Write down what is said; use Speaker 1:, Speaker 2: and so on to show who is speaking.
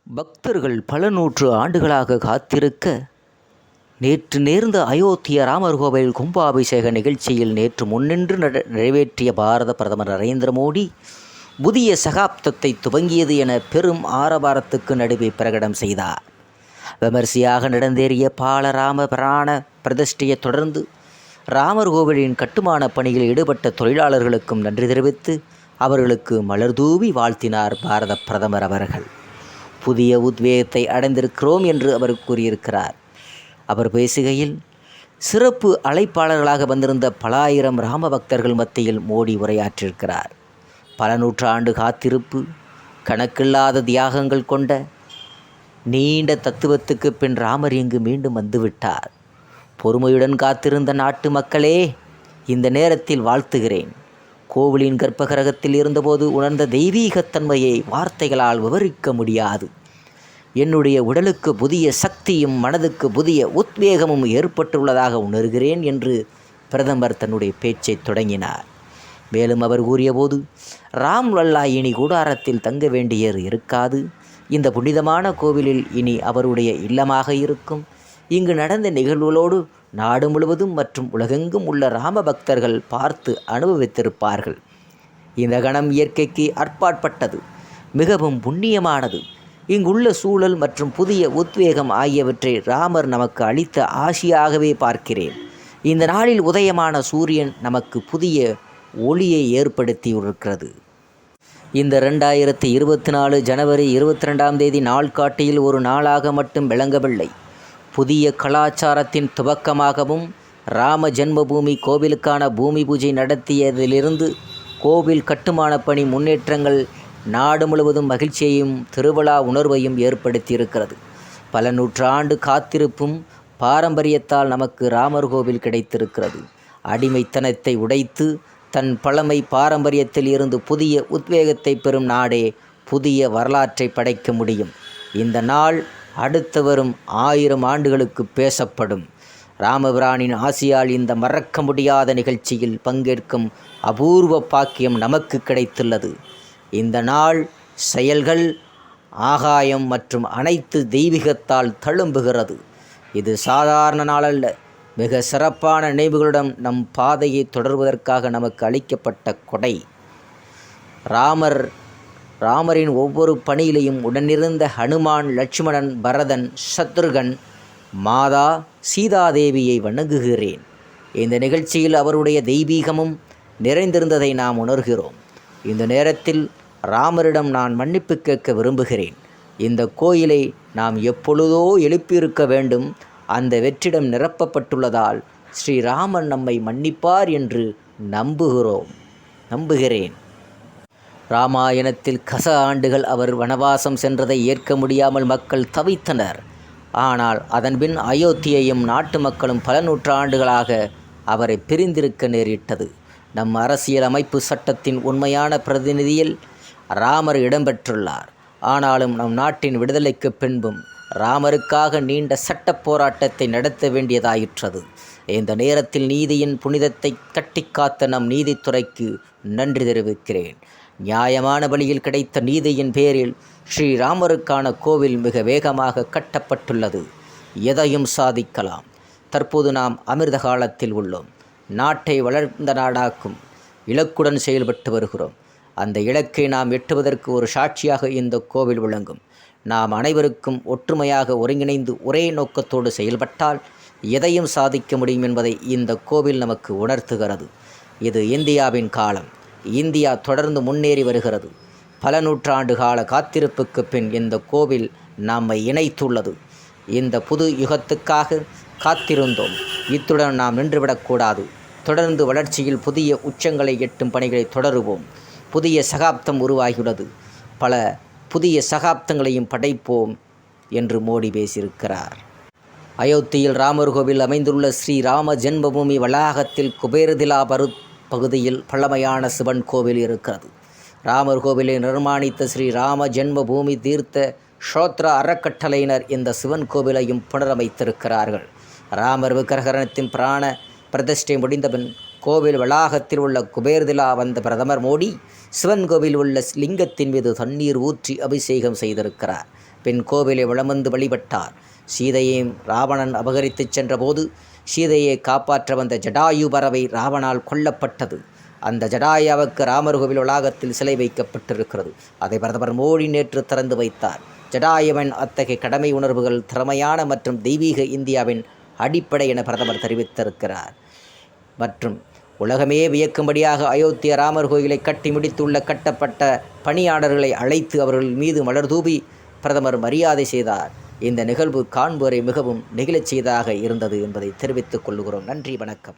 Speaker 1: பக்தர்கள் பல நூற்று ஆண்டுகளாக காத்திருக்க, நேற்று நேர்ந்த அயோத்திய ராமர் கோவில் கும்பாபிஷேக நிகழ்ச்சியில் நேற்று முன்னின்று நிறைவேற்றிய பாரத பிரதமர் நரேந்திர மோடி புதிய சகாப்தத்தை துவங்கியது என பெரும் ஆரவாரத்துக்கு நடுவே பிரகடனம் செய்தார். விமர்சையாக நடந்தேறிய பாலராம பிராண பிரதிஷ்டையை தொடர்ந்து ராமர் கோவிலின் கட்டுமான பணியில் ஈடுபட்ட தொழிலாளர்களுக்கும் நன்றி தெரிவித்து அவர்களுக்கு மலர்தூவி வாழ்த்தினார் பாரத பிரதமர் அவர்கள். புதிய உத்வேகத்தை அடைந்திருக்கிறோம் என்று அவர் கூறியிருக்கிறார். அவர் பேசுகையில், சிறப்பு அழைப்பாளர்களாக வந்திருந்த பல ஆயிரம் ராம பக்தர்கள் மத்தியில் மோடி உரையாற்றியிருக்கிறார். பல நூற்றாண்டு காத்திருப்பு, கணக்கில்லாத தியாகங்கள் கொண்ட நீண்ட தத்துவத்துக்கு பின் ராமர் இங்கு மீண்டும் வந்துவிட்டார். பொறுமையுடன் காத்திருந்த நாட்டு மக்களே, இந்த நேரத்தில் வாழ்த்துகிறேன். கோவிலின் கர்ப்பகிரகத்தில் இருந்தபோது உணர்ந்த தெய்வீகத்தன்மையை வார்த்தைகளால் விவரிக்க முடியாது. என்னுடைய உடலுக்கு புதிய சக்தியும் மனதுக்கு புதிய உத்வேகமும் ஏற்பட்டுள்ளதாக உணர்கிறேன் என்று பிரதமர் தன்னுடைய பேச்சை தொடங்கினார். மேலும் அவர் கூறியபோது, ராம் லல்லா இனி கூடாரத்தில் தங்க வேண்டியது இருக்காது. இந்த புனிதமான கோவிலில் இனி அவருடைய இல்லமாக இருக்கும். இங்கு நடந்த நிகழ்வுகளோடு நாடு முழுவதும் மற்றும் உலகெங்கும் உள்ள ராம பக்தர்கள் பார்த்து அனுபவித்திருப்பார்கள். இந்த கணம் இயற்கைக்கு அற்பாற்பட்டது, மிகவும் புண்ணியமானது. இங்குள்ள சூழல் மற்றும் புதிய உத்வேகம் ஆகியவற்றை ராமர் நமக்கு அளித்த ஆசியாகவே பார்க்கிறேன். இந்த நாளில் உதயமான சூரியன் நமக்கு புதிய ஒளியை ஏற்படுத்தியிருக்கிறது. இந்த 2024 ஜனவரி 22 நாள்காட்டியில் ஒரு நாளாக மட்டும் விளங்கவில்லை. புதிய கலாச்சாரத்தின் துவக்கமாகவும், ராம ஜென்மபூமி கோவிலுக்கான பூமி பூஜை நடத்தியதிலிருந்து கோவில் கட்டுமான பணி முன்னேற்றங்கள் நாடு முழுவதும் மகிழ்ச்சியையும் திருவிழா உணர்வையும் ஏற்படுத்தியிருக்கிறது. பல நூற்றாண்டு காத்திருப்பும் பாரம்பரியத்தால் நமக்கு ராமர் கோவில் கிடைத்திருக்கிறது. அடிமைத்தனத்தை உடைத்து தன் பழமை பாரம்பரியத்தில் இருந்து புதிய உத்வேகத்தை பெறும் நாடே புதிய வரலாற்றை படைக்க முடியும். இந்த நாள் அடுத்து வரும் 1000 ஆண்டுகளுக்கு பேசப்படும். ராமபிரானின் ஆசியால் இந்த மறக்க முடியாத நிகழ்ச்சியில் பங்கேற்கும் அபூர்வ பாக்கியம் நமக்கு கிடைத்துள்ளது. இந்த நாள் செயல்கள், ஆகாயம் மற்றும் அனைத்து தெய்வீகத்தால் தழும்புகிறது. இது சாதாரண நாளல்ல, மிக சிறப்பான நினைவுகளுடன் நம் பாதையை தொடர்வதற்காக நமக்கு அளிக்கப்பட்ட கொடை. ராமரின் ஒவ்வொரு பணியிலையும் உடனிருந்த ஹனுமான், லட்சுமணன், பரதன், சத்ருகன், மாதா சீதாதேவியை வணங்குகிறேன். இந்த நிகழ்ச்சியில் அவருடைய தெய்வீகமும் நிறைந்திருந்ததை நாம் உணர்கிறோம். இந்த நேரத்தில் ராமரிடம் நான் மன்னிப்பு கேட்க விரும்புகிறேன். இந்த கோயிலை நாம் எப்பொழுதோ எழுப்பியிருக்க வேண்டும். அந்த வெற்றிடம் நிரப்பப்பட்டுள்ளதால் ஸ்ரீராமன் நம்மை மன்னிப்பார் என்று நம்புகிறேன். இராமாயணத்தில் கச ஆண்டுகள் அவர் வனவாசம் சென்றதை ஏற்க முடியாமல் மக்கள் தவித்தனர். ஆனால் அதன்பின் அயோத்தியையும் நாட்டு மக்களும் பல நூற்றாண்டுகளாக அவரை பிரிந்திருக்க நேரிட்டது. நம் அரசியல் அமைப்பு சட்டத்தின் உண்மையான பிரதிநிதியில் ராமர் இடம்பெற்றுள்ளார். ஆனாலும் நம் நாட்டின் விடுதலைக்கு பின்பும் ராமருக்காக நீண்ட சட்ட போராட்டத்தை நடத்த வேண்டியதாயிற்றது. இந்த நேரத்தில் நீதியின் புனிதத்தை தட்டிக்காத்த நம் நீதித்துறைக்கு நன்றி தெரிவிக்கிறேன். நியாயமான வழியில் கிடைத்த நீதியின் பேரில் ஸ்ரீராமருக்கான கோவில் மிக வேகமாக கட்டப்பட்டுள்ளது. எதையும் சாதிக்கலாம். தற்போது நாம் அமிர்த காலத்தில் உள்ளோம். நாட்டை வளர்ந்த நாடாக்கும் இலக்குடன் செயல்பட்டு வருகிறோம். அந்த இலக்கை நாம் எட்டுவதற்கு ஒரு சாட்சியாக இந்த கோவில் விளங்கும். நாம் அனைவருக்கும் ஒற்றுமையாக ஒருங்கிணைந்து ஒரே நோக்கத்தோடு செயல்பட்டால் எதையும் சாதிக்க முடியும் என்பதை இந்த கோவில் நமக்கு உணர்த்துகிறது. இது இந்தியாவின் காலம். இந்தியா தொடர்ந்து முன்னேறி வருகிறது. பல நூற்றாண்டு கால காத்திருப்புக்கு பின் இந்த கோவில் நம்மை இணைத்துள்ளது. இந்த புது யுகத்துக்காக காத்திருந்தோம். இத்துடன் நாம் நின்றுவிடக்கூடாது. தொடர்ந்து வளர்ச்சியில் புதிய உச்சங்களை எட்டும் பணிகளை தொடருவோம். புதிய சகாப்தம் உருவாகியுள்ளது. பல புதிய சகாப்தங்களையும் படைப்போம் என்று மோடி பேசியிருக்கிறார். அயோத்தியில் ராமர் கோவில் அமைந்துள்ள ஸ்ரீ ராம ஜென்மபூமி வளாகத்தில் குபேரதிலா பகுதியில் பழமையான சிவன் கோவில் இருக்கிறது. ராமர் கோவிலை நிர்மாணித்த ஸ்ரீ ராம ஜென்மபூமி தீர்த்த ஷோத்ரா அறக்கட்டளையினர் இந்த சிவன் கோவிலையும் புனரமைத்திருக்கிறார்கள். ராமர் விக்கிரகத்தின் பிராண பிரதிஷ்டை முடிந்தபின் கோவில் வளாகத்தில் உள்ள குபேர்திலா வந்த பிரதமர் மோடி சிவன் கோவில் உள்ள லிங்கத்தின் மீது தண்ணீர் ஊற்றி அபிஷேகம் செய்திருக்கிறார். பின் கோவிலை வலம் வந்து வழிபட்டார். சீதையையும் ராவணன் அபகரித்துச் சென்றபோது சீதையை காப்பாற்ற வந்த ஜடாயு பறவை ராவணால் கொல்லப்பட்டது. அந்த ஜடாயாவுக்கு ராமர் கோவில் வளாகத்தில் சிலை வைக்கப்பட்டிருக்கிறது. அதை பிரதமர் மோடி நேற்று திறந்து வைத்தார். ஜடாயுவின் அத்தகைய கடமை உணர்வுகள் திறமையான மற்றும் தெய்வீக இந்தியாவின் அடிப்படை என பிரதமர் தெரிவித்திருக்கிறார். மற்றும் உலகமே வியக்கும்படியாக அயோத்திய ராமர் கோயிலை கட்டி முடித்துள்ள கட்டப்பட்ட பணியாளர்களை அழைத்து அவர்கள் மீது மலர் தூவி பிரதமர் மரியாதை செய்தார். இந்த நிகழ்வு காண்போரை மிகவும் நெகிழச் செய்ததாக இருந்தது என்பதை தெரிவித்துக் கொள்கிறோம். நன்றி, வணக்கம்.